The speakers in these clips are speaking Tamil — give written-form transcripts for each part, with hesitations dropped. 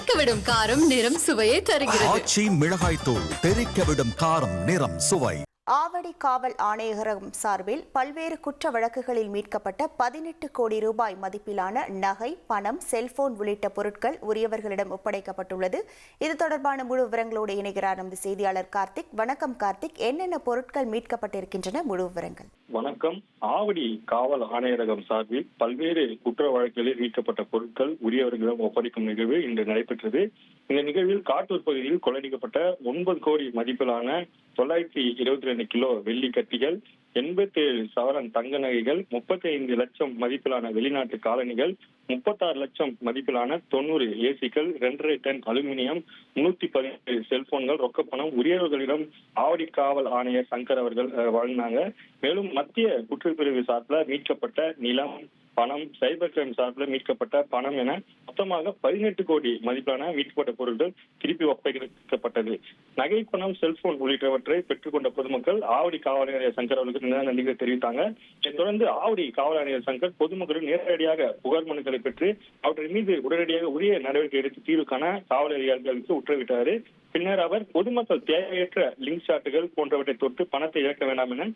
தெறிக்கவிடும் காரம் நிறம் சுவையை தருகிறது. ஆச்சி மிளகாய் தூள் தெறிக்கவிடும் காரம் நிறம் சுவை. ஆவடி காவல் ஆணையரகம் சார்பில் பல்வேறு குற்ற வழக்குகளில் மீட்கப்பட்ட 18 கோடி ரூபாய் மதிப்பிலான நகை, பணம், செல்போன் உள்ளிட்ட பொருட்கள் உரியவர்களிடம் ஒப்படைக்கப்பட்டுள்ளது. இது தொடர்பான முழு விவரங்களோடு இணைகிறார் நமது செய்தியாளர் கார்த்திக். வணக்கம் கார்த்திக், என்னென்ன பொருட்கள் மீட்கப்பட்டிருக்கின்றன, முழு விவரங்கள்? வணக்கம். ஆவடி காவல் ஆணையரகம் சார்பில் பல்வேறு குற்ற வழக்குகளில் மீட்கப்பட்ட பொருட்கள் உரியவர்களிடம் ஒப்படைக்கும் நிகழ்வு இன்று நடைபெற்றது. இந்த நிகழ்வில் காட்டூர் பகுதியில் கொள்ளையடிக்கப்பட்ட 9 கோடி மதிப்பிலான 922 கிலோ வெள்ளி கட்டிகள், 87 சவரன் தங்க நகைகள், 35 லட்சம் மதிப்பிலான வெளிநாட்டு காலணிகள், 36 லட்சம் மதிப்பிலான 90 ஏசிக்கள், 2.5 டன் அலுமினியம், 317 செல்போன்கள், ரொக்கப்பணம் உரியவர்களிடம் ஆவடி காவல் ஆணையர் சங்கர் அவர்கள் வழங்கினாங்க. மேலும் மத்திய குற்றப்பிரிவு சார்பில் மீட்கப்பட்ட நிலம், பணம், சைபர் கிரைம் சார்பில் மீட்கப்பட்ட பணம் என மொத்தமாக 18 கோடி மதிப்பிலான மீட்கப்பட்ட பொருட்கள் திருப்பி ஒப்படைக்கப்பட்டது. நகை, பணம், செல்போன் உள்ளிட்டவற்றை பெற்றுக்கொண்ட பொதுமக்கள் ஆவடி காவல் ஆணையர் சங்கர் அவர்களுக்கு நன்றிகளை தெரிவித்தாங்க. இதைத் தொடர்ந்து ஆவடி காவல் ஆணையர் சங்கர் பொதுமக்களும் நேரடியாக புகார் மனுக்களை பெற்று அவற்றின் மீது உடனடியாக உரிய நடவடிக்கை எடுத்து தீர்வு காண காவல் அதிகாரிகளுக்கு உத்தரவிட்டார். பின்னர் அவர் பொதுமக்கள் தேவையற்ற லிங்க் ஷாட்டுகள் போன்றவற்றை தொட்டு பணத்தை இழக்க வேண்டாம் என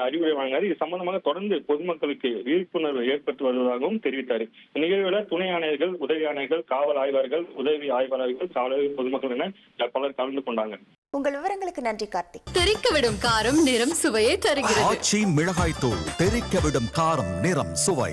அறிவுரை வழங்கினார். இது சம்பந்தமாக தொடர்ந்து பொதுமக்களுக்கு விழிப்புணர்வு ஏற்படுத்தி வருவதாகவும் தெரிவித்தார். நிகழ்வில் துணை ஆணையர்கள், உதவி ஆணையர்கள், காவல் ஆய்வாளர்கள், உதவி ஆய்வாளர்கள், காவலர்கள், பொதுமக்கள் என பலர் கலந்து கொண்டாங்க. உங்கள் விவரங்களுக்கு நன்றி கார்த்திக். தெறிக்கவிடும் காரம் நிறம் சுவையை தருகிறது. ஆச்சி மிளகாய் தூள் தெறிக்கவிடும் காரம் நிறம் சுவை.